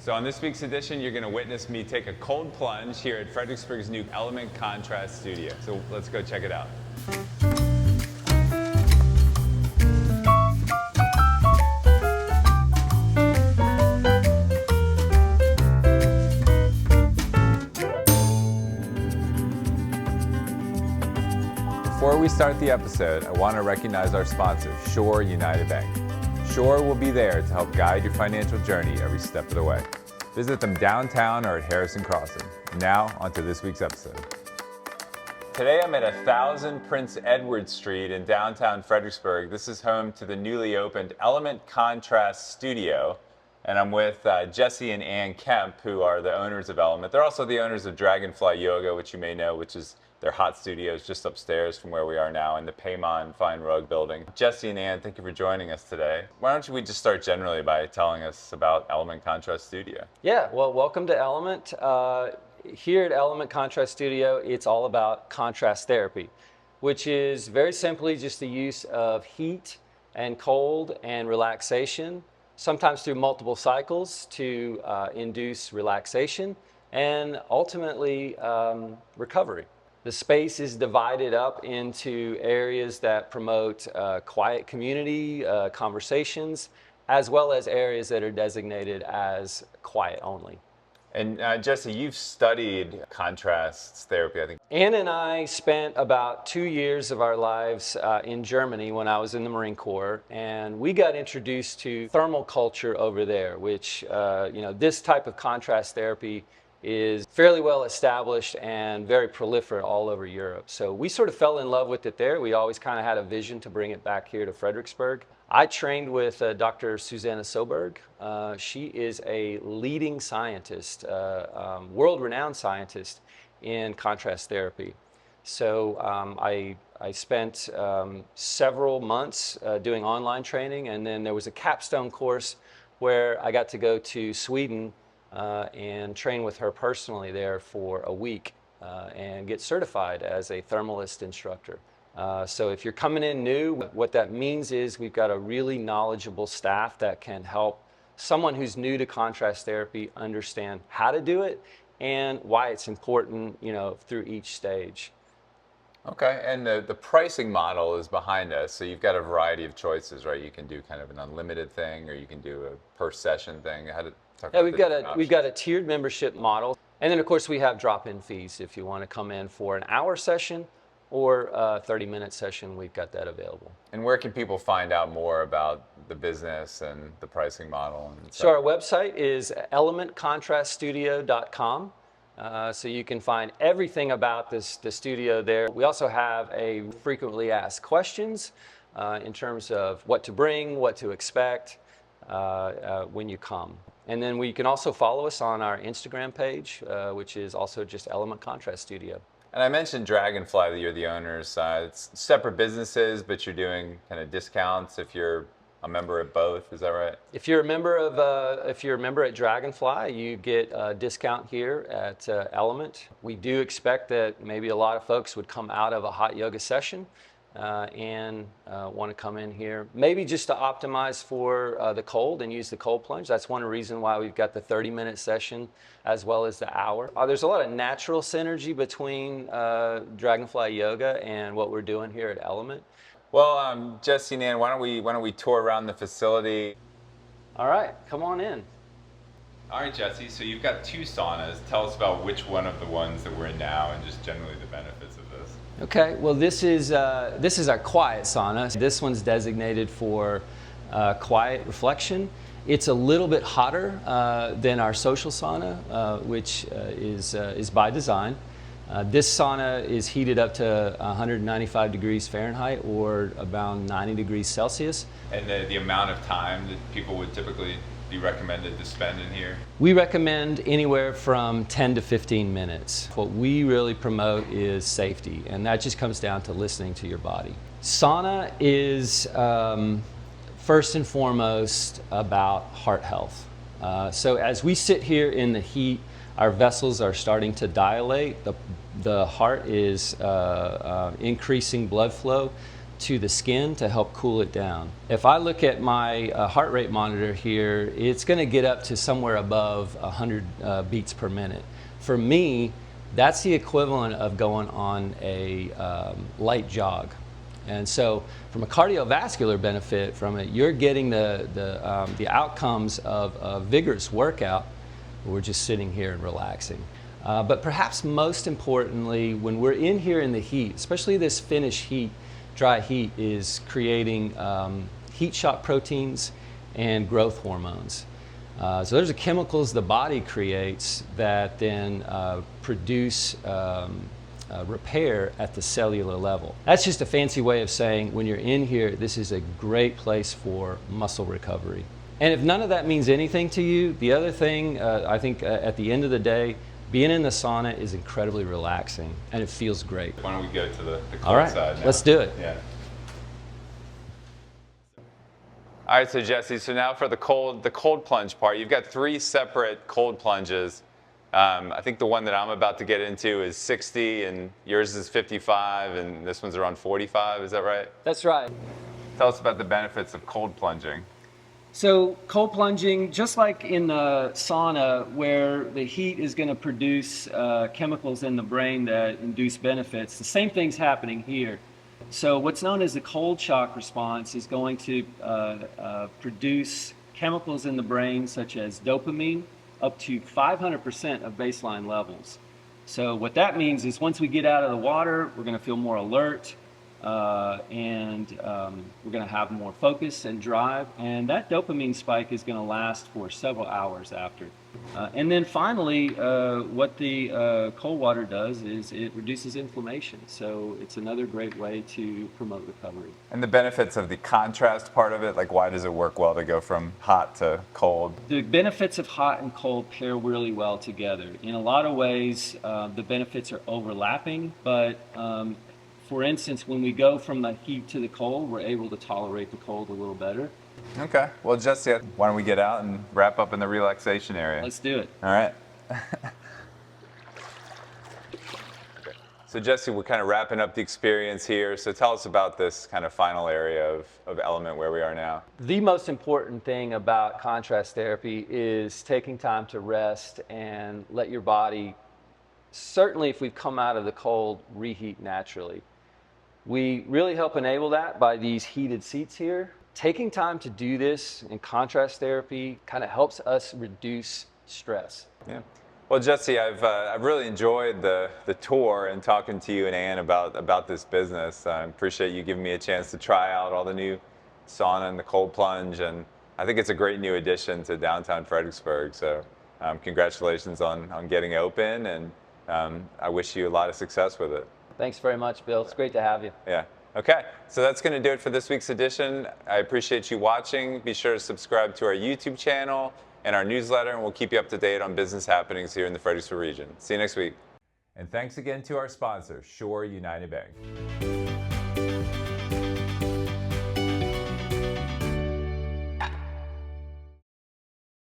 So on this week's edition, you're going to witness me take a cold plunge here at Fredericksburg's new Element Contrast Studio. So let's go check it out. Before we start the episode, I want to recognize our sponsor, Shore United Bank. Shore will be there to help guide your financial journey every step of the way. Visit them downtown or at Harrison Crossing. Now, onto this week's episode. Today I'm at 1000 Prince Edward Street in downtown Fredericksburg. This is home to the newly opened Element Contrast Studio. And I'm with Jesse and Ann Kemp, who are the owners of Element. They're also the owners of Dragonfly Yoga, which you may know, which is their hot studios just upstairs from where we are now in the Paymon Fine Rug building. Jesse and Ann, thank you for joining us today. Why don't we just start generally by telling us about Element Contrast Studio? Yeah, well, welcome to Element. Here at Element Contrast Studio, it's all about contrast therapy, which is very simply just the use of heat and cold and relaxation, sometimes through multiple cycles to induce relaxation and ultimately recovery. The space is divided up into areas that promote quiet community conversations, as well as areas that are designated as quiet only. And Jesse, you've studied contrast therapy, I think. Ann and I spent about 2 years of our lives in Germany when I was in the Marine Corps, and we got introduced to thermal culture over there, which, this type of contrast therapy is fairly well established and very proliferate all over Europe. So we sort of fell in love with it there. We always kind of had a vision to bring it back here to Fredericksburg. I trained with Dr. Susanna Soberg. She is a leading scientist, world-renowned scientist in contrast therapy. So I spent several months doing online training, and then there was a capstone course where I got to go to Sweden and train with her personally there for a week and get certified as a thermalist instructor. So if you're coming in new, what that means is we've got a really knowledgeable staff that can help someone who's new to contrast therapy understand how to do it and why it's important, through each stage. Okay, and the pricing model is behind us, so you've got a variety of choices, right? You can do kind of an unlimited thing, or you can do a per session thing. We've got a tiered membership model, and then of course we have drop-in fees if you want to come in for an hour session or a 30-minute session. We've got that available. And where can people find out more about the business and the pricing model? So our website is elementcontraststudio.com. So you can find everything about the studio there. We also have a frequently asked questions in terms of what to bring, what to expect when you come. And then we can also follow us on our Instagram page, which is also just Element Contrast Studio. And I mentioned Dragonfly, that you're the owners. It's separate businesses, but you're doing kind of discounts if you're a member at both. Is that right? If you're a member at Dragonfly, you get a discount here at Element. We do expect that maybe a lot of folks would come out of a hot yoga session and want to come in here, maybe just to optimize for the cold and use the cold plunge. That's one reason why we've got the 30-minute session as well as the hour. There's a lot of natural synergy between Dragonfly Yoga and what we're doing here at Element. Well, Jesse and Ann, why don't we tour around the facility? All right, come on in. All right, Jesse, so you've got 2 saunas. Tell us about which one of the ones that we're in now and just generally the benefits of this. Okay, well this is our quiet sauna. This one's designated for quiet reflection. It's a little bit hotter than our social sauna, which is by design. This sauna is heated up to 195 degrees Fahrenheit or about 90 degrees Celsius. And the amount of time that people would typically be recommended to spend in here? We recommend anywhere from 10 to 15 minutes. What we really promote is safety, and that just comes down to listening to your body. Sauna is first and foremost about heart health. So as we sit here in the heat, our vessels are starting to dilate. The heart is increasing blood flow to the skin to help cool it down. If I look at my heart rate monitor here, it's going to get up to somewhere above 100 beats per minute. For me, that's the equivalent of going on a light jog. And so from a cardiovascular benefit from it, you're getting the outcomes of a vigorous workout. We're just sitting here and relaxing. But perhaps most importantly, when we're in here in the heat, especially this Finnish heat, dry heat is creating heat shock proteins and growth hormones. So those are chemicals the body creates that then produce repair at the cellular level. That's just a fancy way of saying when you're in here, this is a great place for muscle recovery. And if none of that means anything to you, the other thing, I think at the end of the day, being in the sauna is incredibly relaxing and it feels great. Why don't we go to the cold All right, side now? let's do it. Yeah. All right, so Jesse, so now for the cold plunge part, you've got 3 separate cold plunges. I think the one that I'm about to get into is 60 and yours is 55 and this one's around 45, is that right? That's right. Tell us about the benefits of cold plunging. So cold plunging, just like in the sauna where the heat is going to produce chemicals in the brain that induce benefits, the same thing's happening here. So what's known as the cold shock response is going to produce chemicals in the brain such as dopamine up to 500% of baseline levels. So what that means is once we get out of the water, we're going to feel more alert, and we're going to have more focus and drive, and that dopamine spike is going to last for several hours after. And then finally, what the cold water does is it reduces inflammation, so it's another great way to promote recovery. And the benefits of the contrast part of it, like why does it work well to go from hot to cold? The benefits of hot and cold pair really well together. In a lot of ways, the benefits are overlapping, but for instance, when we go from the heat to the cold, we're able to tolerate the cold a little better. Okay, well Jesse, why don't we get out and wrap up in the relaxation area? Let's do it. All right. So Jesse, we're kind of wrapping up the experience here. So tell us about this kind of final area of element where we are now. The most important thing about contrast therapy is taking time to rest and let your body, certainly if we've come out of the cold, reheat naturally. We really help enable that by these heated seats here. Taking time to do this in contrast therapy kind of helps us reduce stress. Yeah. Well, Jesse, I've really enjoyed the tour and talking to you and Ann about this business. I appreciate you giving me a chance to try out all the new sauna and the cold plunge, and I think it's a great new addition to downtown Fredericksburg. So congratulations on getting open, and I wish you a lot of success with it. Thanks very much, Bill. It's great to have you. Yeah. Okay, so that's going to do it for this week's edition. I appreciate you watching. Be sure to subscribe to our YouTube channel and our newsletter, and we'll keep you up to date on business happenings here in the Fredericksburg region. See you next week. And thanks again to our sponsor, Shore United Bank.